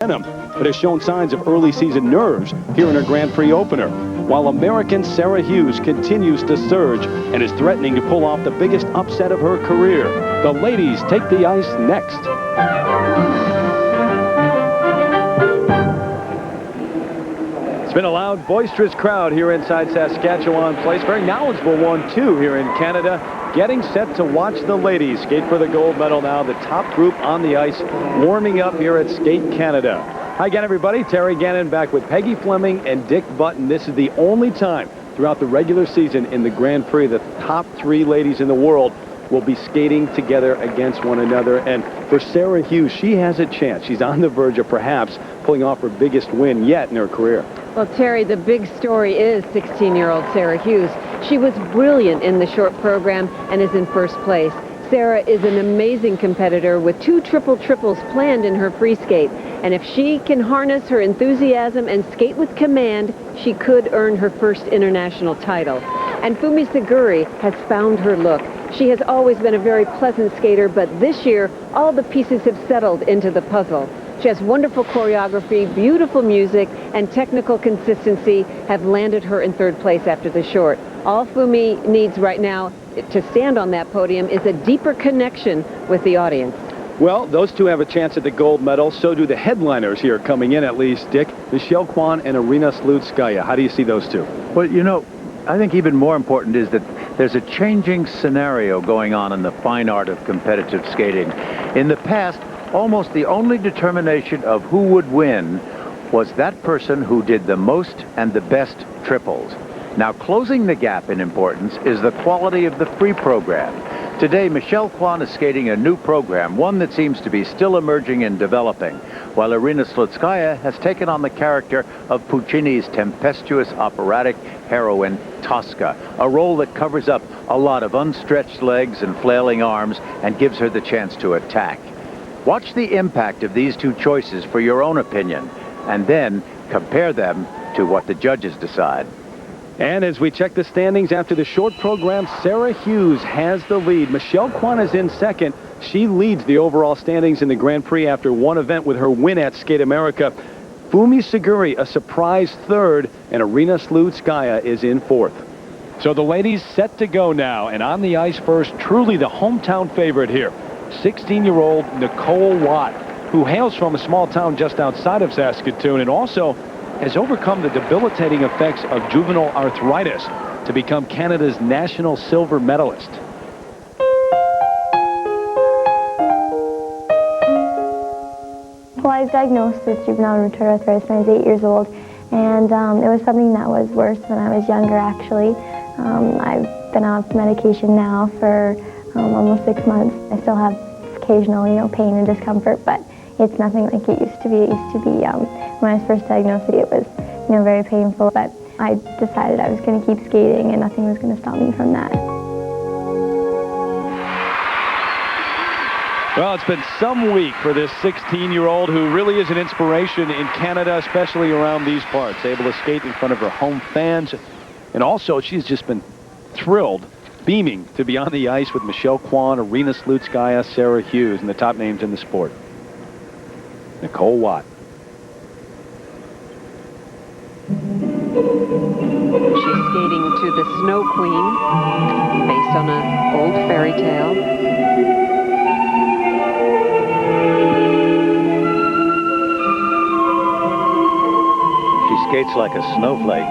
but has shown signs of early season nerves here in her Grand Prix opener, while American Sarah Hughes continues to surge and is threatening to pull off the biggest upset of her career. The ladies take the ice next. It's been a loud, boisterous crowd here inside Saskatchewan Place. Very knowledgeable one, too, here in Canada. Getting set to watch the ladies skate for the gold medal now. The top group on the ice warming up here at Skate Canada. Hi again, everybody. Terry Gannon back with Peggy Fleming and Dick Button. This is the only time throughout the regular season in the Grand Prix that the top three ladies in the world will be skating together against one another. And for Sarah Hughes, she has a chance. She's on the verge of perhaps pulling off her biggest win yet in her career. Well, Terry, the big story is 16-year-old Sarah Hughes. She was brilliant in the short program and is in first place. Sarah is an amazing competitor with 2 triple-triples planned in her free skate. And if she can harness her enthusiasm and skate with command, she could earn her first international title. And Fumi Seguri has found her look. She has always been a very pleasant skater, but this year, all the pieces have settled into the puzzle. She has wonderful choreography, beautiful music, and technical consistency have landed her in third place after the short. All Fumi needs right now to stand on that podium is a deeper connection with the audience. Well, those two have a chance at the gold medal. So do the headliners here coming in, at least, Dick. Michelle Kwan and Irina Slutskaya. How do you see those two? Well, you know, I think even more important is that there's a changing scenario going on in the fine art of competitive skating. In the past, almost the only determination of who would win was that person who did the most and the best triples. Now, closing the gap in importance is the quality of the free program. Today, Michelle Kwan is skating a new program, one that seems to be still emerging and developing, while Irina Slutskaya has taken on the character of Puccini's tempestuous operatic heroine, Tosca, a role that covers up a lot of unstretched legs and flailing arms and gives her the chance to attack. Watch the impact of these two choices for your own opinion, and then compare them to what the judges decide. And as we check the standings after the short program, Sarah Hughes has the lead. Michelle Kwan is in second. She leads the overall standings in the Grand Prix after one event with her win at Skate America. Fumi Seguri, a surprise third, and Irina Slutskaya is in fourth. So the ladies set to go now, and on the ice first, truly the hometown favorite here, 16-year-old Nicole Watt, who hails from a small town just outside of Saskatoon and also has overcome the debilitating effects of juvenile arthritis to become Canada's national silver medalist. Well, I was diagnosed with juvenile rheumatoid arthritis when I was 8 years old, and it was something that was worse when I was younger, actually. I've been off medication now for almost 6 months. I still have occasional, pain and discomfort, but it's nothing like it used to be. It used to be, when I was first diagnosed, it was, very painful, but I decided I was going to keep skating and nothing was going to stop me from that. Well, it's been some week for this 16-year-old who really is an inspiration in Canada, especially around these parts, able to skate in front of her home fans. And also, she's just been thrilled, beaming to be on the ice with Michelle Kwan, Irina Slutskaya, Sarah Hughes, and the top names in the sport. Nicole Watt. She's skating to the Snow Queen, based on an old fairy tale. She skates like a snowflake.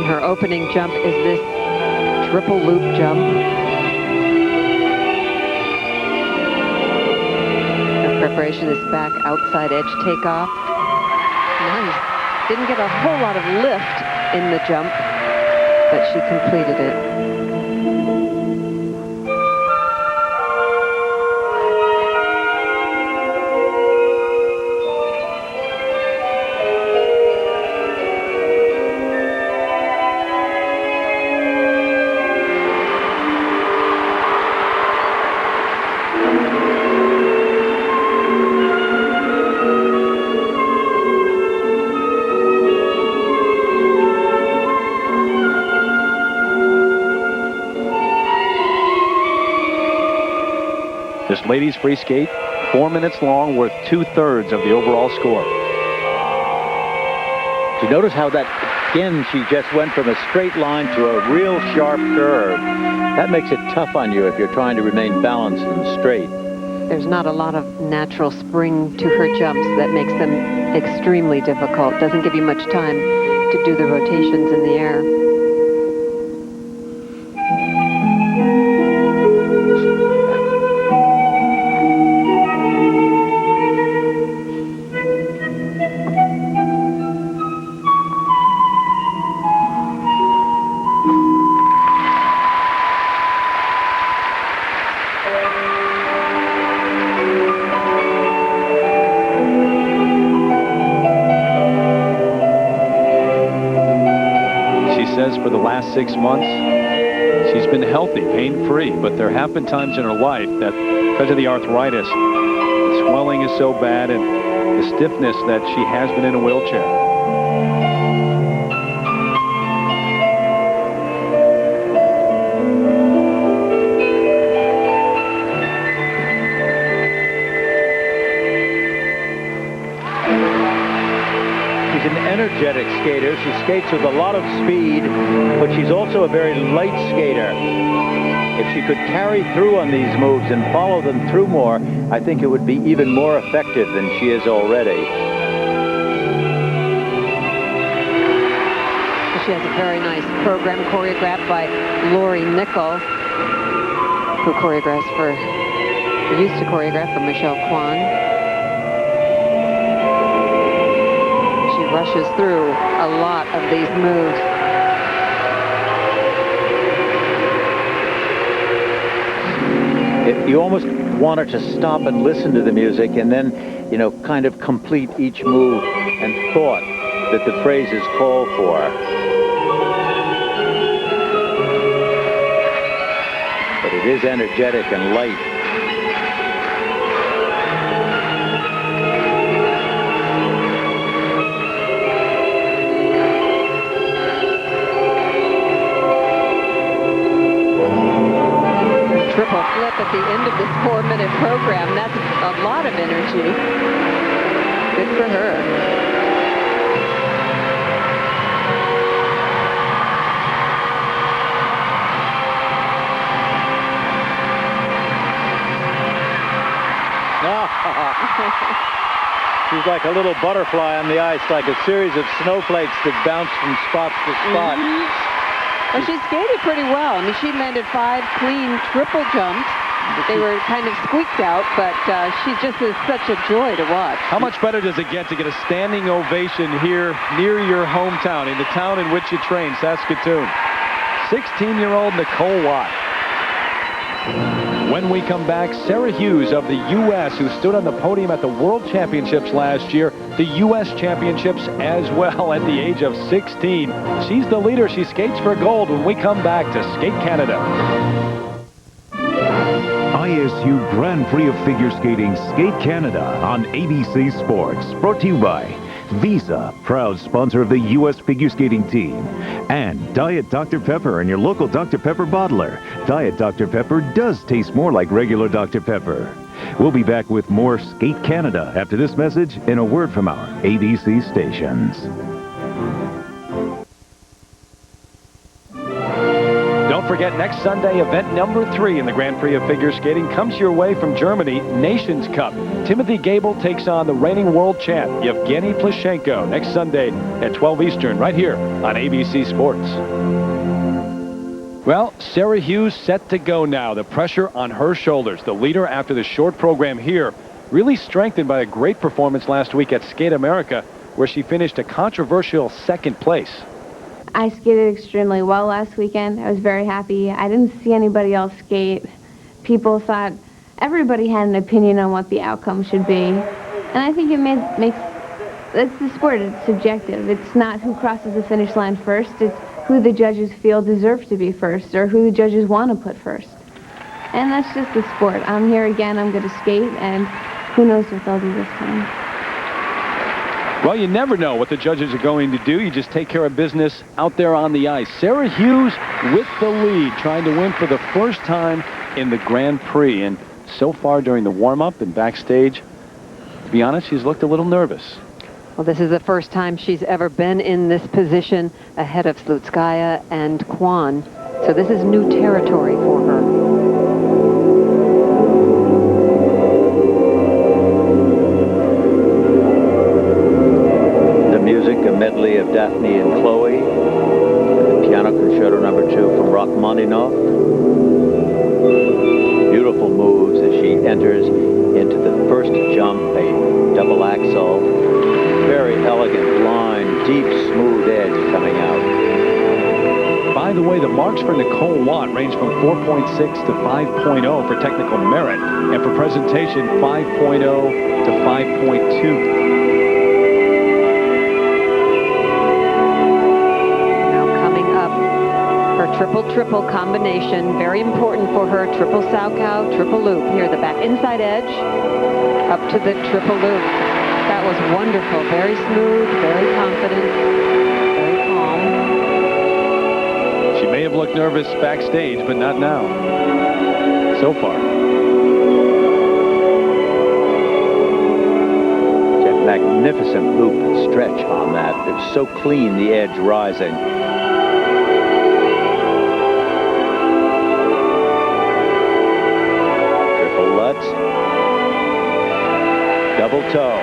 Her opening jump is this triple loop jump. Her preparation is back outside edge takeoff. Nice. Didn't get a whole lot of lift in the jump, but she completed it. ladies free skate, 4 minutes long, worth 2/3 of the overall score. Did you notice how that, again, she just went from a straight line to a real sharp curve? That makes it tough on you if you're trying to remain balanced and straight. There's not a lot of natural spring to her jumps that makes them extremely difficult. Doesn't give you much time to do the rotations in the air. For the last 6 months, she's been healthy, pain-free, but there have been times in her life that, because of the arthritis, the swelling is so bad and the stiffness that she has been in a wheelchair. She's an energetic skater. She skates with a lot of speed, but she's also a very light skater. If she could carry through on these moves and follow them through more, I think it would be even more effective than she is already. She has a very nice program choreographed by Lori Nickel, who used to choreograph for Michelle Kwan. Rushes through a lot of these moves. You almost want her to stop and listen to the music and then, you know, kind of complete each move and thought that the phrases call for. But it is energetic and light. Triple flip at the end of this 4-minute program. That's a lot of energy. Good for her. She's like a little butterfly on the ice, like a series of snowflakes that bounce from spot to spot. Well, she skated pretty well. I mean, she landed 5 clean triple jumps. They were kind of squeaked out, but she just is such a joy to watch. How much better does it get to get a standing ovation here near your hometown, in the town in which you train, Saskatoon? 16-year-old Nicole Watt. When we come back, Sarah Hughes of the U.S., who stood on the podium at the World Championships last year, the U.S. Championships as well at the age of 16. She's the leader. She skates for gold when we come back to Skate Canada. ISU Grand Prix of Figure Skating Skate Canada on ABC Sports. Brought to you by Visa, proud sponsor of the U.S. figure skating team. And Diet Dr. Pepper and your local Dr. Pepper bottler. Diet Dr. Pepper does taste more like regular Dr. Pepper. We'll be back with more Skate Canada after this message and a word from our ABC stations. Don't forget, next Sunday, event number 3 in the Grand Prix of Figure Skating comes your way from Germany, Nations Cup. Timothy Gable takes on the reigning world champ, Yevgeny Plushenko, next Sunday at 12 Eastern, right here on ABC Sports. Well, Sarah Hughes set to go now. The pressure on her shoulders. The leader after the short program here, really strengthened by a great performance last week at Skate America, where she finished a controversial 2nd place. I skated extremely well last weekend. I was very happy. I didn't see anybody else skate. People thought everybody had an opinion on what the outcome should be. And I think it makes, it's the sport, it's subjective. It's not who crosses the finish line first, it's who the judges feel deserves to be first or who the judges want to put first. And that's just the sport. I'm here again, I'm going to skate, and who knows what they'll do this time. Well, you never know what the judges are going to do. You just take care of business out there on the ice. Sarah Hughes with the lead, trying to win for the first time in the Grand Prix. And so far during the warm-up and backstage, to be honest, she's looked a little nervous. Well, this is the first time she's ever been in this position ahead of Slutskaya and Kwon. So this is new territory for her. The music, a medley of Daphne and Chloe. The piano concerto number 2 from Rachmaninoff. Beautiful moves as she enters into the first jump, a double axel. Very elegant line, deep, smooth edge coming out. By the way, the marks for Nicole Watt range from 4.6 to 5.0 for technical merit, and for presentation, 5.0 to 5.2. Now coming up, her triple-triple combination, very important for her. Triple Salchow, triple loop. Here, the back inside edge, up to the triple loop. That was wonderful. Very smooth, very confident, very calm. She may have looked nervous backstage, but not now. So far. That magnificent loop and stretch on that. It's so clean, the edge rising. Triple Lutz. Double toe.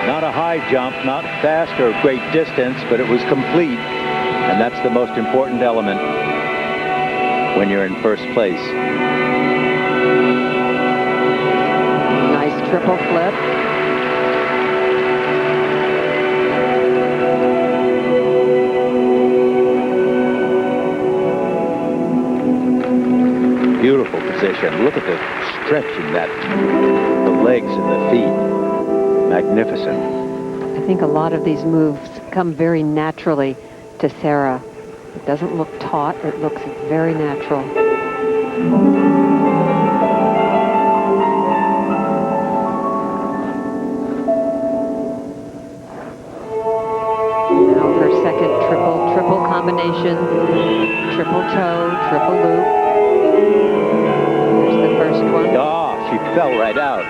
Not a high jump, not fast or great distance, but it was complete. And that's the most important element when you're in first place. Nice triple flip. Beautiful position. Look at the stretching that, the legs and the feet. Magnificent. I think a lot of these moves come very naturally to Sarah. It doesn't look taut. It looks very natural. Now her second triple combination. Triple toe, triple loop. Here's the first one. Ah, she fell right out.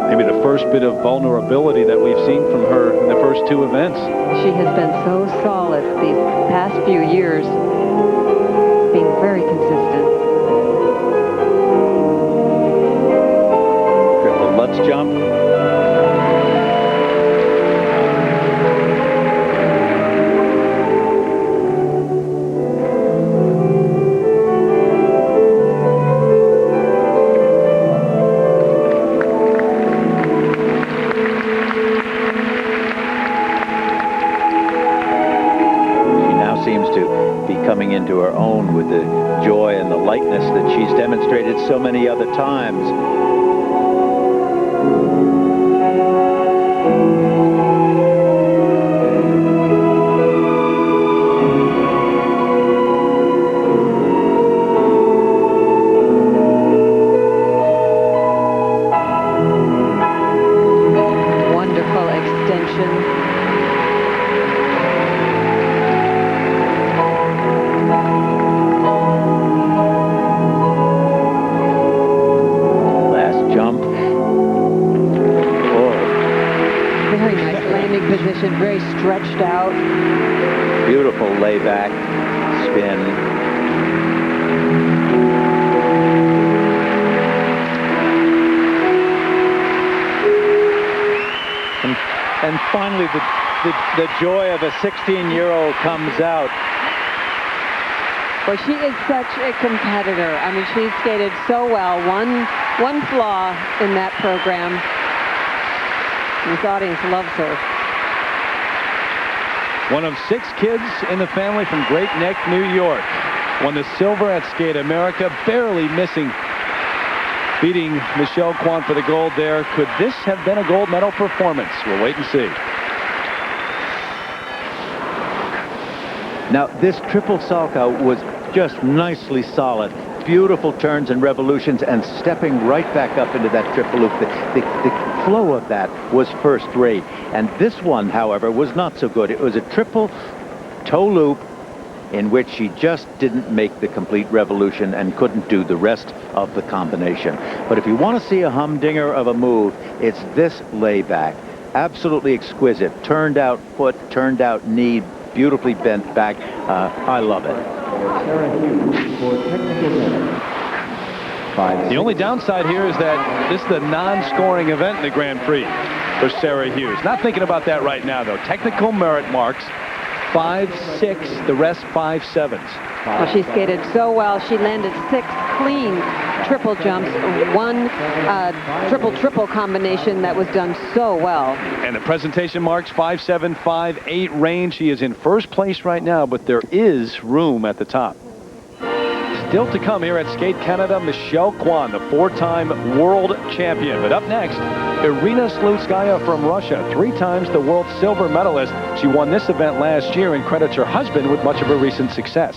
Maybe the first bit of vulnerability that we've seen from her in the first 2 events. She has been so solid these past few years, being very consistent. Triple Lutz jump. Coming into her own with the joy and the lightness that she's demonstrated so many other times. Wonderful extension. Position, very stretched out. Beautiful layback spin. And finally, the joy of a 16-year-old comes out. Well, she is such a competitor. I mean, she's skated so well. One flaw in that program. This audience loves her. One of 6 kids in the family from Great Neck, New York. Won the silver at Skate America, barely missing beating Michelle Kwon for the gold there. Could this have been a gold medal performance? We'll wait and see. Now, this triple Salchow was just nicely solid. beautiful turns and revolutions and stepping right back up into that triple loop. The flow of that was first rate. And this one, however, was not so good. It was a triple toe loop in which she just didn't make the complete revolution and couldn't do the rest of the combination. But if you want to see a humdinger of a move, it's this layback. Absolutely exquisite. Turned out foot, turned out knee, beautifully bent back. I love it. The only downside here is that this is the non-scoring event in the Grand Prix for Sarah Hughes. Not thinking about that right now, though. Technical merit marks, 5.6, the rest 5.7s. Well, she skated so well. She landed 6 clean triple jumps, 1 triple-triple combination that was done so well. And the presentation marks 5.7, 5.8 range. She is in first place right now, but there is room at the top. Still to come here at Skate Canada, Michelle Kwan, the 4-time world champion. But up next, Irina Slutskaya from Russia, 3 times the world silver medalist. She won this event last year and credits her husband with much of her recent success.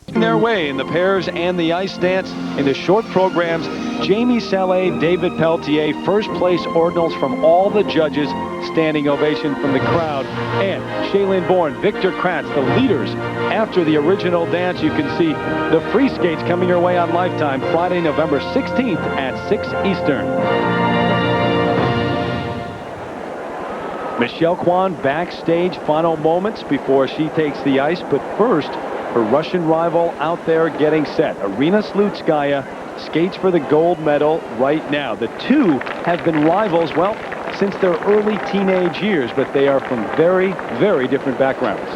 Their way in the pairs and the ice dance in the short programs, Jamie Salé, David Pelletier, first place ordinals from all the judges, standing ovation from the crowd, and Shailene Bourne, Victor Kratz, the leaders after the original dance. You can see the free skates coming your way on Lifetime Friday, November 16th at 6 Eastern. Michelle Kwan backstage, final moments before she takes the ice, but first, her Russian rival out there getting set. Irina Slutskaya skates for the gold medal right now. The two have been rivals, well, since their early teenage years, but they are from very, very different backgrounds.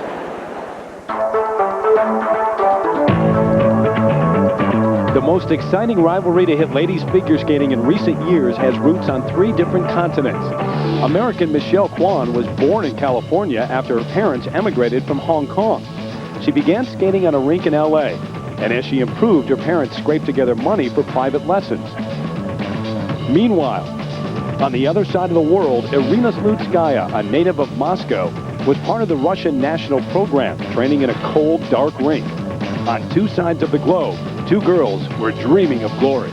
The most exciting rivalry to hit ladies figure skating in recent years has roots on 3 different continents. American Michelle Kwan was born in California after her parents emigrated from Hong Kong. She began skating on a rink in L.A., and as she improved, her parents scraped together money for private lessons. Meanwhile, on the other side of the world, Irina Slutskaya, a native of Moscow, was part of the Russian national program, training in a cold, dark rink. On 2 sides of the globe, 2 girls were dreaming of glory.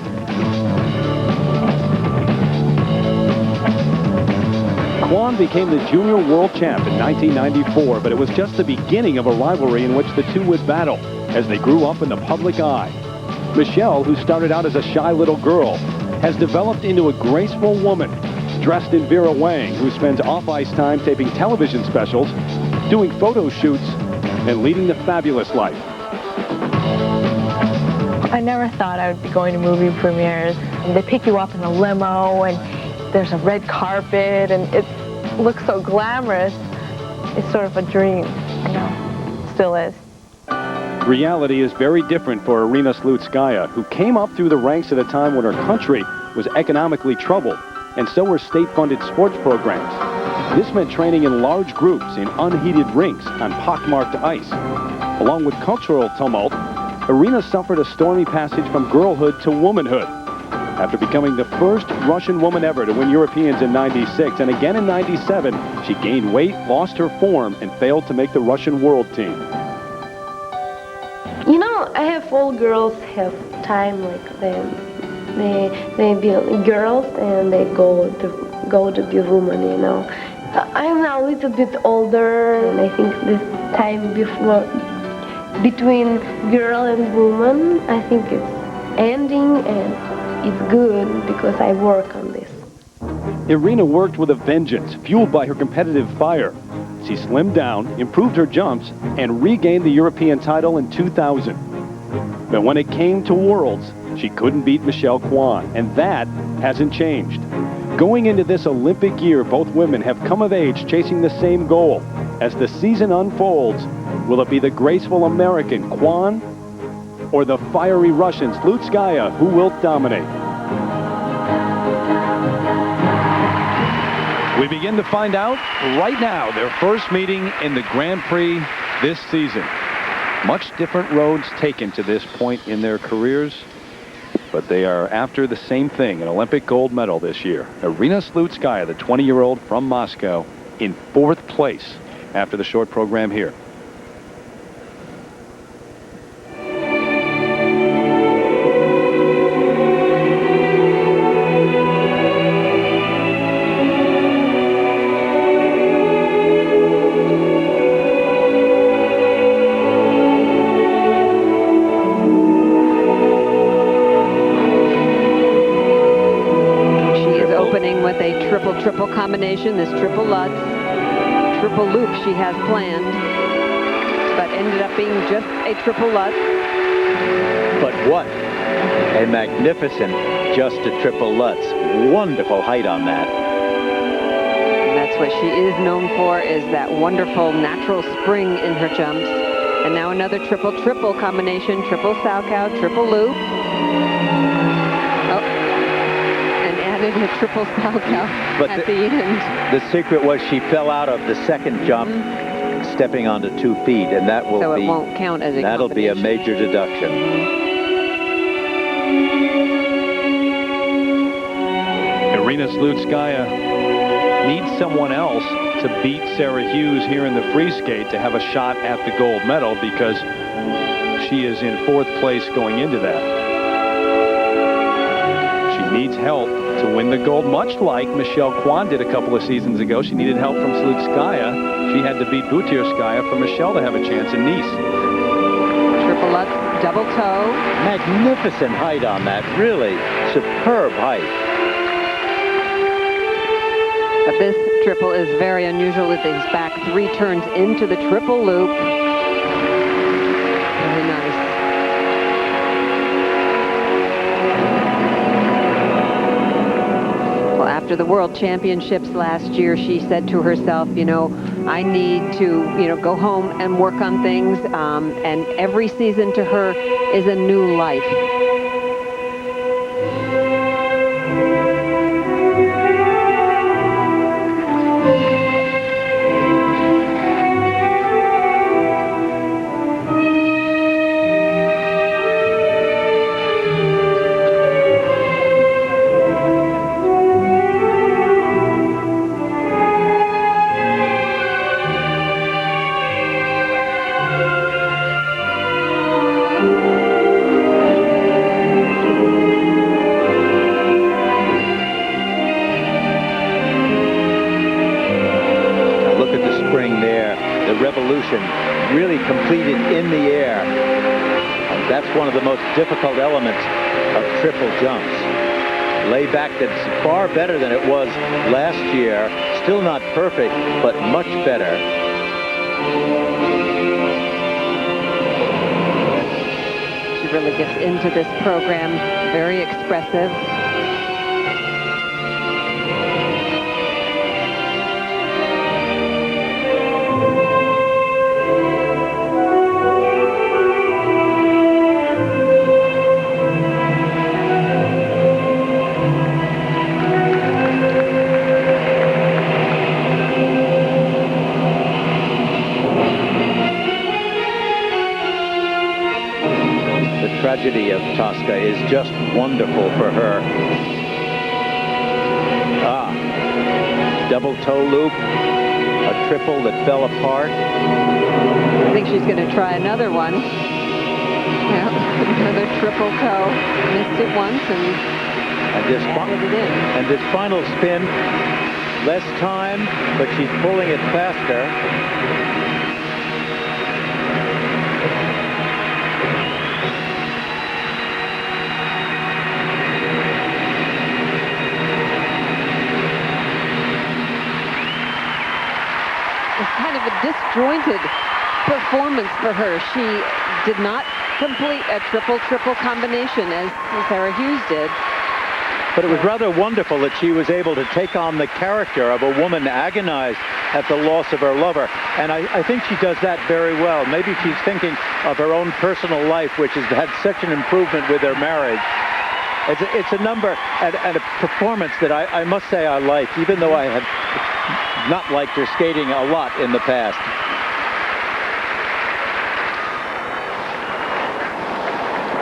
Kwan became the junior world champ in 1994, but it was just the beginning of a rivalry in which the two would battle as they grew up in the public eye. Michelle, who started out as a shy little girl, has developed into a graceful woman, dressed in Vera Wang, who spends off-ice time taping television specials, doing photo shoots, and leading the fabulous life. I never thought I would be going to movie premieres. They pick you up in a limo, and there's a red carpet, and it looks so glamorous. It's sort of a dream, you know, still is. Reality is very different for Irina Slutskaya, who came up through the ranks at a time when her country was economically troubled, and so were state-funded sports programs. This meant training in large groups in unheated rinks on pockmarked ice. Along with cultural tumult, Irina suffered a stormy passage from girlhood to womanhood. After becoming the first Russian woman ever to win Europeans in '96 and again in '97, she gained weight, lost her form, and failed to make the Russian world team. You know, I have all girls have time like they be girls and they go to be women. You know, I'm now a little bit older, and I think this time between girl and woman, I think it's ending, and it's good because I work on this. Irina worked with a vengeance, fueled by her competitive fire. She slimmed down, improved her jumps, and regained the European title in 2000. But when it came to Worlds, she couldn't beat Michelle Kwan, and that hasn't changed. Going into this Olympic year, both women have come of age chasing the same goal. As the season unfolds, will it be the graceful American Kwan or the fiery Russian Slutskaya who will dominate? We begin to find out right now their first meeting in the Grand Prix this season. Much different roads taken to this point in their careers, but they are after the same thing, an Olympic gold medal this year. Irina Slutskaya, the 20-year-old from Moscow, in 4th place after the short program here. beginning with a triple-triple combination, this triple Lutz. Triple loop she has planned, but ended up being just a triple Lutz. But what a magnificent just a triple Lutz. Wonderful height on that. And that's what she is known for, is that wonderful natural spring in her jumps. And now another triple-triple combination, triple Salchow, triple loop. Oh, and added a triple Salchow at the end. The secret was she fell out of the second jump, stepping onto 2 feet, and that will So be... it won't count as a That'll be a major deduction. Irina Slutskaya needs someone else to beat Sarah Hughes here in the free skate to have a shot at the gold medal, because she is in 4th place going into that. She needs help to win the gold, much like Michelle Kwan did a couple of seasons ago. She needed help from Slutskaya. She had to beat Butirskaya for Michelle to have a chance in Nice. Triple Lutz, double toe. Magnificent height on that. Really superb height. But this triple is very unusual with these back 3 turns into the triple loop. Very nice. Well, after the World Championships last year, she said to herself, you know, I need to, go home and work on things. And every season to her is a new life. Really completed in the air. And that's one of the most difficult elements of triple jumps. Layback that's far better than it was last year. Still not perfect, but much better. She really gets into this program, very expressive. Tragedy of Tosca is just wonderful for her. Double toe loop, a triple that fell apart. I think she's going to try another one. Yeah, another triple toe. Missed it once and added it in. And this final spin, less time, but she's pulling it faster. Kind of a disjointed performance for her. She did not complete a triple-triple combination as Sarah Hughes did. But it was rather wonderful that she was able to take on the character of a woman agonized at the loss of her lover. And I think she does that very well. Maybe she's thinking of her own personal life, which has had such an improvement with her marriage. It's a number and a performance that I must say I like, even though I have not liked her skating a lot in the past.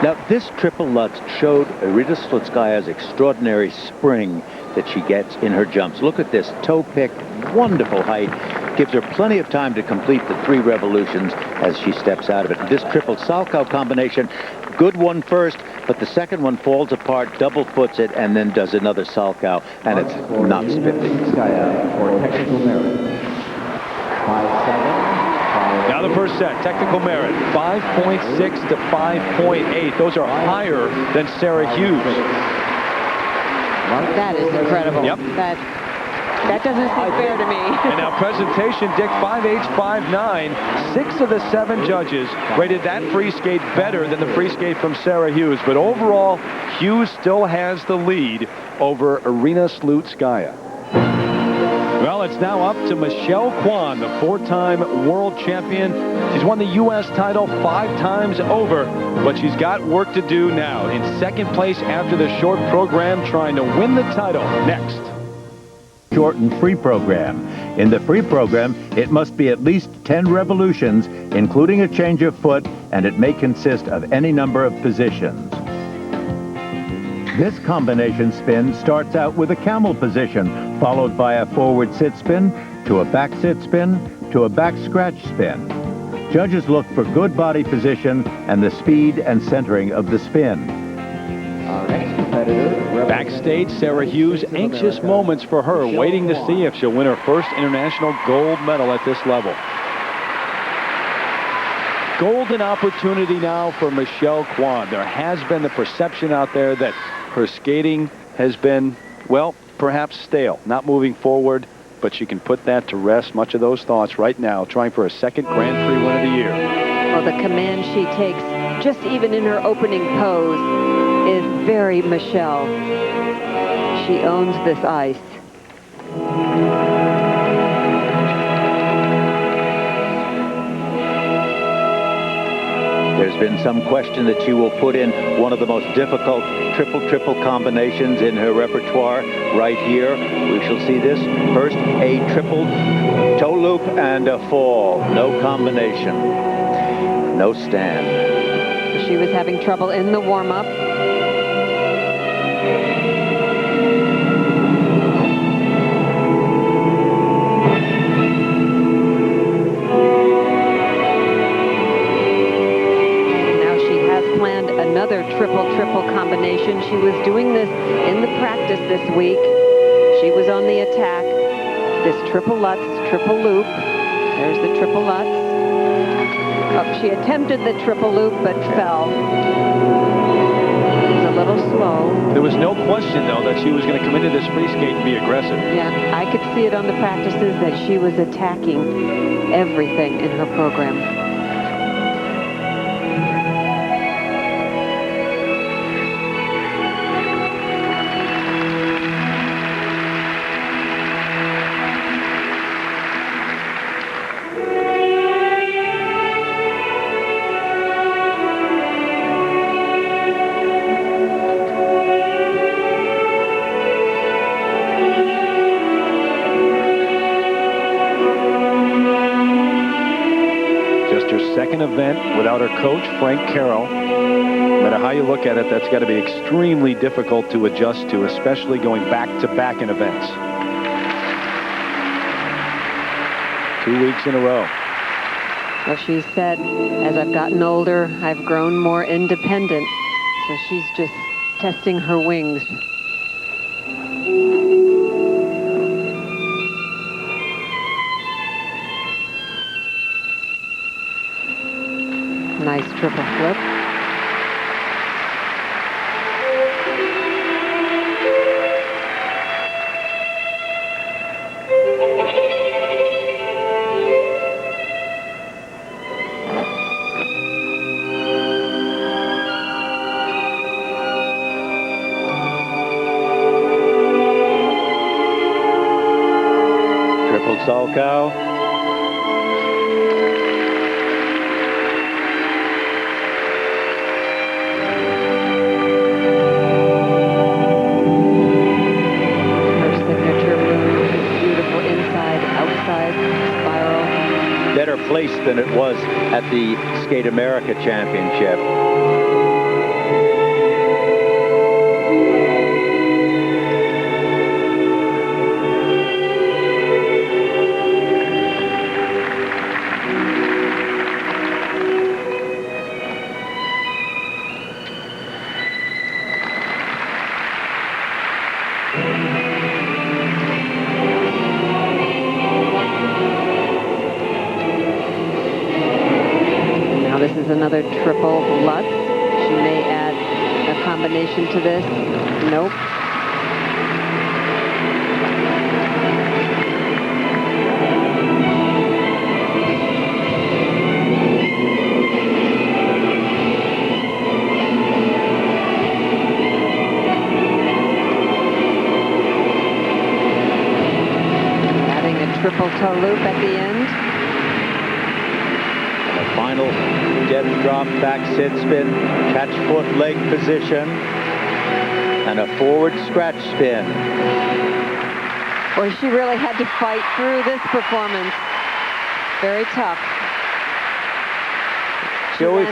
Now, this triple Lutz showed Irina Slutskaya's extraordinary spring that she gets in her jumps. Look at this toe-picked, wonderful height. Gives her plenty of time to complete the 3 revolutions as she steps out of it. This triple Salchow combination, good one first, but the second one falls apart, double foots it, and then does another Salchow, and it's not spiffy. Now the first set, technical merit, 5.6 to 5.8. Those are higher than Sarah Hughes. That is incredible. Yep. That doesn't seem fair to me. And now presentation, Dick, 5'8", 5'9". 6 of the 7 judges rated that free skate better than the free skate from Sarah Hughes. But overall, Hughes still has the lead over Irina Slutskaya. Well, it's now up to Michelle Kwan, the 4-time world champion. She's won the U.S. title 5 times over, but she's got work to do now. In second place after the short program, trying to win the title next. Short and free program. In the free program, it must be at least 10 revolutions, including a change of foot, and it may consist of any number of positions. This combination spin starts out with a camel position, followed by a forward sit spin, to a back sit spin, to a back scratch spin. Judges look for good body position and the speed and centering of the spin. Backstage, Sarah Hughes, anxious moments for her, waiting to see if she'll win her first international gold medal at this level. Golden opportunity now for Michelle Kwan. There has been the perception out there that her skating has been, well, perhaps stale, not moving forward, but she can put that to rest. Much of those thoughts right now, trying for a second Grand Prix win of the year. Well, the command she takes, just even in her opening pose, is very Michelle. She owns this ice. There's been some question that she will put in one of the most difficult triple-triple combinations in her repertoire right here. We shall see this. First, a triple toe loop and a fall. No combination. No stand. She was having trouble in the warm-up. Another triple-triple combination. She was doing this in the practice this week. She was on the attack. This triple Lutz, triple loop. There's the triple Lutz. Oh, she attempted the triple loop but fell. It was a little slow. There was no question, though, that she was going to come into this free skate and be aggressive. Yeah, I could see it on the practices that she was attacking everything in her program. Second event without her coach, Frank Carroll. No matter how you look at it, that's got to be extremely difficult to adjust to, especially going back-to-back in events. 2 weeks in a row. Well, she said, as I've gotten older, I've grown more independent. So she's just testing her wings. Nice triple flip. Triple Salchow. Place than it was at the Skate America Championship. This is another triple Lutz. She may add a combination to this. Nope. triple toe loop at the end. And a final dead drop, back sit spin, catch foot leg position, and a forward scratch spin. Boy, she really had to fight through this performance. Very tough. She always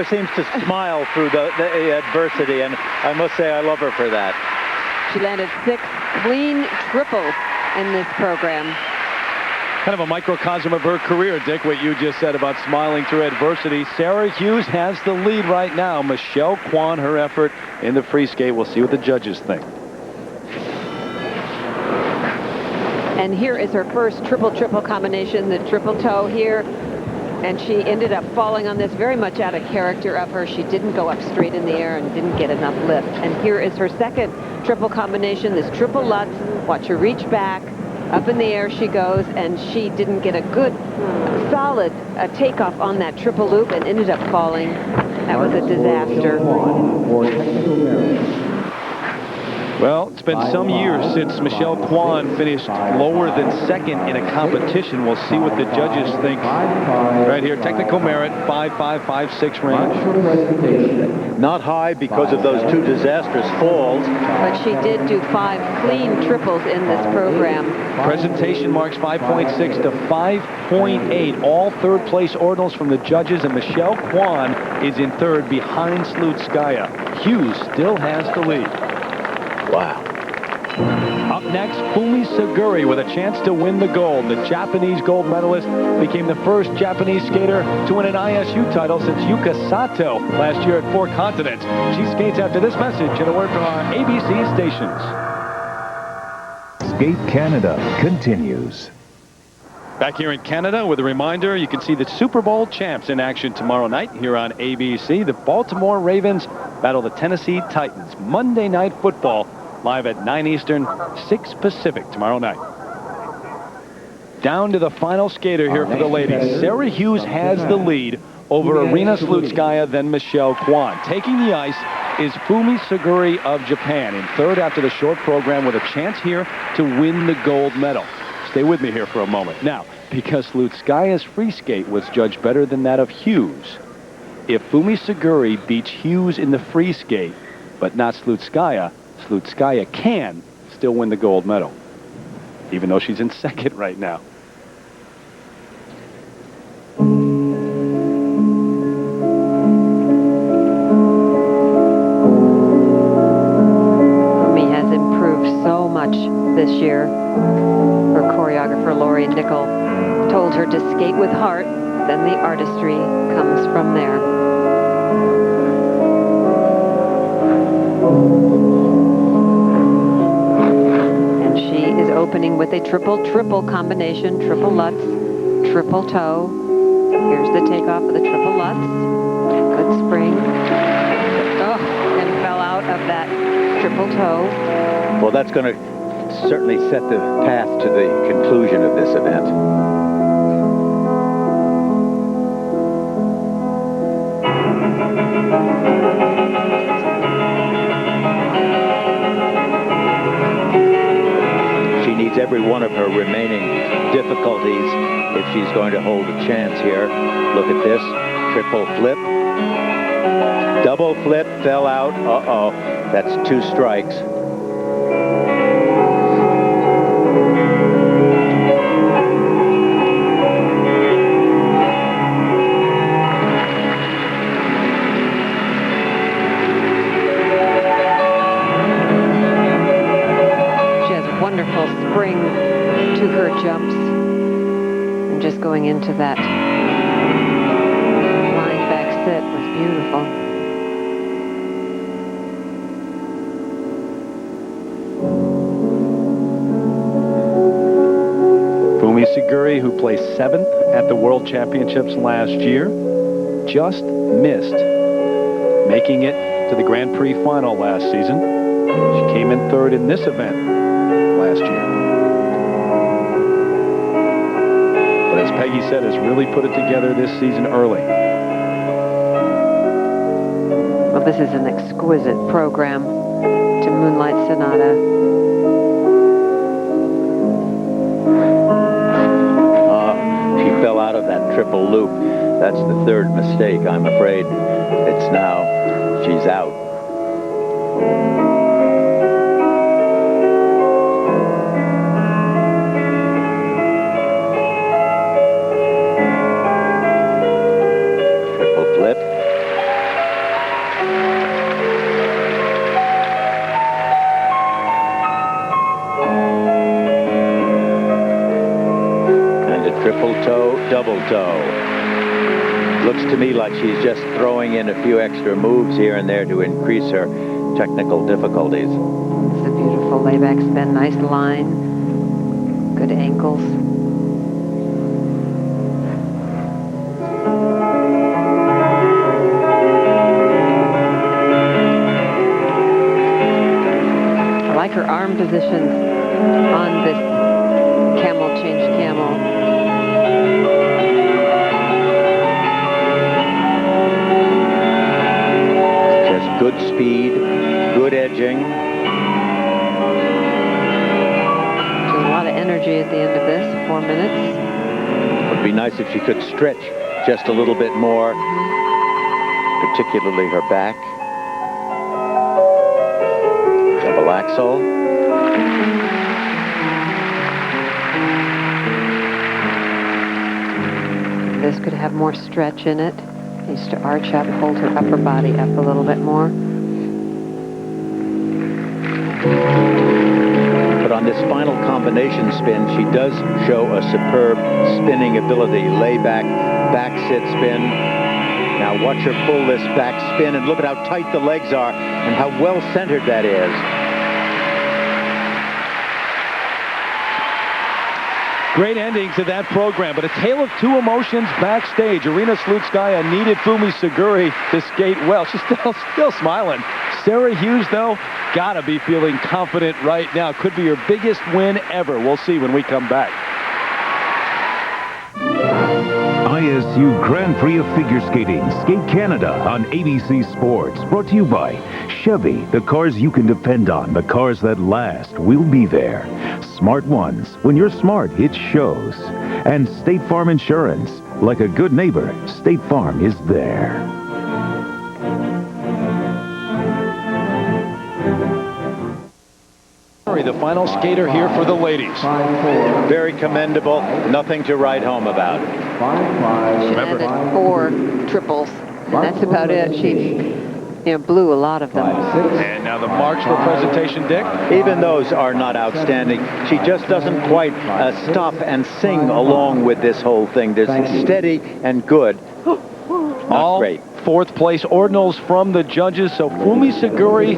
seems to smile through the adversity, and I must say I love her for that. She landed 6 clean triples in this program. Kind of a microcosm of her career, Dick, what you just said about smiling through adversity. Sarah Hughes has the lead right now. Michelle Kwan, her effort in the free skate. We'll see what the judges think. And here is her first triple-triple combination, the triple toe here. And she ended up falling on this, very much out of character of her. She didn't go up straight in the air and didn't get enough lift. And here is her second triple combination, this triple Lutz. Watch her reach back. Up in the air she goes, and she didn't get a good, solid takeoff on that triple loop and ended up falling. That was a disaster. Well, it's been some years since Michelle Kwan finished lower than second in a competition. We'll see what the judges think. Right here, technical merit, 5.5, 5.6 range. Not high because of those 2 disastrous falls. But she did do 5 clean triples in this program. Presentation marks 5.6 to 5.8. All third-place ordinals from the judges, and Michelle Kwan is in third behind Slutskaya. Hughes still has the lead. Wow. Up next, Fumi Saguri with a chance to win the gold. The Japanese gold medalist became the first Japanese skater to win an ISU title since Yuka Sato last year at 4 Continents. She skates after this message and a word from our ABC stations. Skate Canada continues. Back here in Canada with a reminder, you can see the Super Bowl champs in action tomorrow night here on ABC. The Baltimore Ravens battle the Tennessee Titans. Monday Night Football live at 9 Eastern, 6 Pacific tomorrow night. Down to the final skater here for the ladies. Sarah Hughes has the lead over Arina Slutskaya, then Michelle Kwan. Taking the ice is Fumi Saguri of Japan in third after the short program with a chance here to win the gold medal. Stay with me here for a moment. Now, because Slutskaya's free skate was judged better than that of Hughes, if Fumi Saguri beats Hughes in the free skate, but not Slutskaya, Slutskaya can still win the gold medal, even though she's in second right now. Fumi has improved so much this year. Her choreographer, Lori Nickel, told her to skate with heart, then the artistry comes from there. And she is opening with a triple-triple combination, triple Lutz, triple toe. Here's the takeoff of the triple Lutz. Good spring. Oh, and fell out of that triple toe. Well, that's going to certainly set the path to the conclusion of this event. She needs every one of her remaining difficulties if she's going to hold a chance here. Look at this. Triple flip. Double flip, fell out. Uh-oh. That's 2 strikes. Wonderful spring to her jumps, and just going into that flying back sit was beautiful. Fumi Saguri, who placed 7th at the World Championships last year, just missed making it to the Grand Prix final last season. She came in third in this event last year. But as Peggy said, has really put it together this season early. Well, this is an exquisite program to Moonlight Sonata. triple loop. That's the third mistake. I'm afraid it's now. She's out. Triple flip. And a triple toe, double toe. Looks to me like she's just throwing in a few extra moves here and there to increase her technical difficulties. It's a beautiful layback spin, nice line, good ankles. I like her arm positions on this camel change camel. Good speed, good edging. There's a lot of energy at the end of this, 4 minutes. Would be nice if she could stretch just a little bit more, particularly her back. Double axel. This could have more stretch in it. Needs to arch up, hold her upper body up a little bit more. But on this final combination spin, she does show a superb spinning ability. Lay back, back sit spin. Now watch her pull this back spin and look at how tight the legs are and how well centered that is. Great ending to that program, but a tale of two emotions backstage. Aryna Slutskaya needed Fumi Suguri to skate well. She's still smiling. Sarah Hughes, though, gotta be feeling confident right now. Could be her biggest win ever. We'll see when we come back. ISU Grand Prix of Figure Skating, Skate Canada on ABC Sports. Brought to you by Chevy, the cars you can depend on, the cars that last. We'll be there. Smart Ones. When you're smart, it shows. And State Farm Insurance. Like a good neighbor, State Farm is there. The final skater here for the ladies. Very commendable. Nothing to write home about. She added 4 triples, and that's about it. She blew a lot of them. And now the marks for presentation, Dick. Even those are not outstanding. She just doesn't quite stop and sing along with this whole thing. There's steady and good. Not great. Fourth place ordinals from the judges, so Fumi Suguri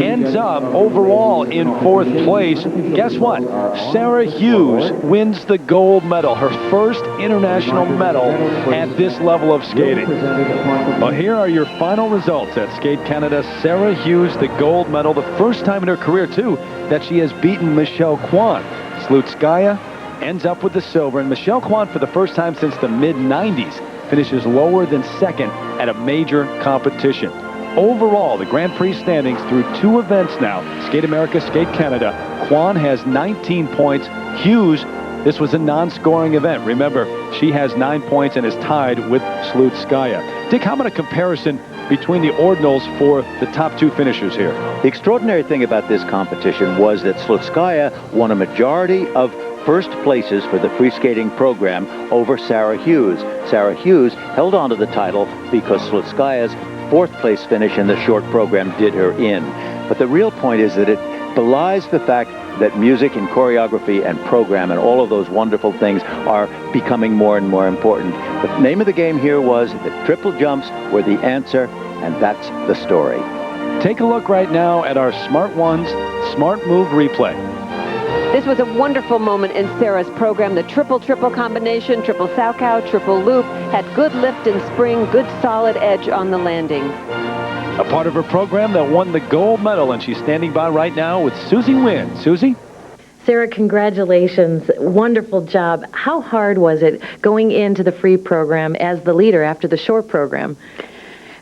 ends up overall in 4th place. Guess what? Sarah Hughes wins the gold medal, her first international medal at this level of skating. Well, here are your final results at Skate Canada. Sarah Hughes, the gold medal, the first time in her career, too, that she has beaten Michelle Kwan. Slutskaya ends up with the silver, and Michelle Kwan, for the first time since the mid-90s, finishes lower than second at a major competition. Overall, the Grand Prix standings through 2 events now, Skate America, Skate Canada, Kwan has 19 points. Hughes, this was a non-scoring event. Remember, she has 9 points and is tied with Slutskaya. Dick, how about a comparison between the ordinals for the top 2 finishers here? The extraordinary thing about this competition was that Slutskaya won a majority of first places for the free skating program over Sarah Hughes. Sarah Hughes held on to the title because Slutskaya's 4th place finish in the short program did her in. But the real point is that it belies the fact that music and choreography and program and all of those wonderful things are becoming more and more important. The name of the game here was that triple jumps were the answer, and that's the story. Take a look right now at our Smart Ones Smart Move replay. This was a wonderful moment in Sarah's program. The triple-triple combination, triple Salchow, triple loop, had good lift and spring, good solid edge on the landing. A part of her program that won the gold medal, and she's standing by right now with Susie Wynn. Susie? Sarah, congratulations. Wonderful job. How hard was it going into the free program as the leader after the short program?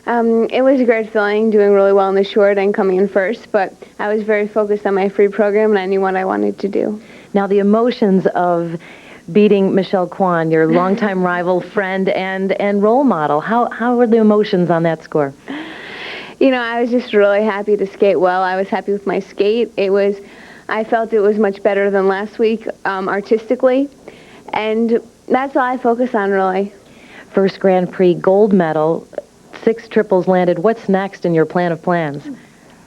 It was a great feeling, doing really well in the short and coming in first, but I was very focused on my free program and I knew what I wanted to do. Now, the emotions of beating Michelle Kwan, your longtime rival, friend, and role model. How were the emotions on that score? You know, I was just really happy to skate well. I was happy with my skate. I felt it was much better than last week artistically, and that's all I focus on, really. First Grand Prix gold medal, 6 triples landed. What's next in your plan of plans?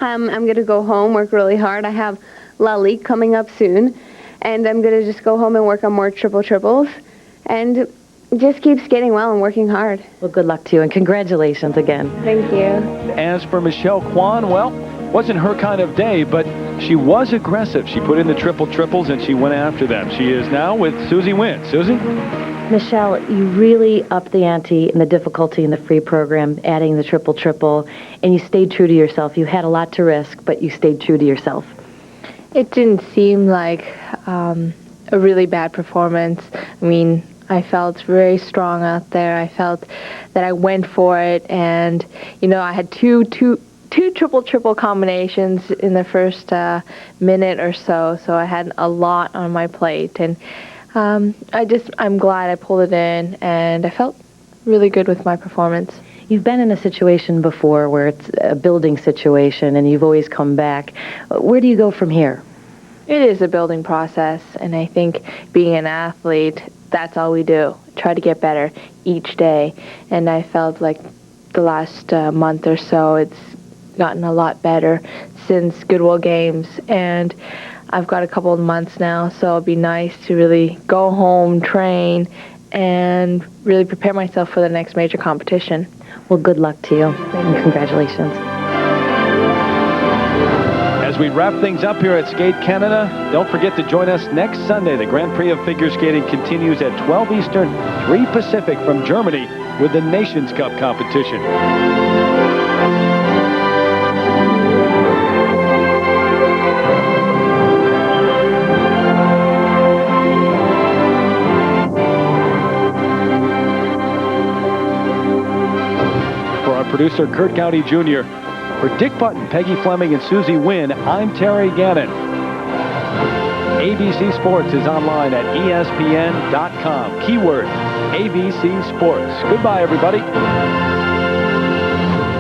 I'm going to go home, work really hard. I have La Ligue coming up soon, and I'm going to just go home and work on more triples, and just keep skating well and working hard. Well, good luck to you, and congratulations again. Thank you. As for Michelle Kwan, well, wasn't her kind of day, but she was aggressive. She put in the triples, and she went after them. She is now with Susie Wynn. Susie? Michelle, you really upped the ante in the difficulty in the free program, adding the triple, and you stayed true to yourself. You had a lot to risk, but you stayed true to yourself. It didn't seem like a really bad performance. I mean, I felt very strong out there. I felt that I went for it, and you know, I had two triple combinations in the first minute or so. So I had a lot on my plate, and I'm glad I pulled it in, and I felt really good with my performance. You've been in a situation before where it's a building situation, and you've always come back. Where do you go from here? It is a building process, and I think being an athlete, that's all we do. Try to get better each day. And I felt like the last month or so, it's gotten a lot better since Goodwill Games. And I've got a couple of months now, so it'll be nice to really go home, train, and really prepare myself for the next major competition. Well, good luck to you, and congratulations. As we wrap things up here at Skate Canada, don't forget to join us next Sunday. The Grand Prix of Figure Skating continues at 12 Eastern, 3 Pacific from Germany with the Nations Cup competition. For our producer, Kurt Gowdy Jr., for Dick Button, Peggy Fleming, and Susie Wynn, I'm Terry Gannon. ABC Sports is online at ESPN.com. Keyword, ABC Sports. Goodbye, everybody.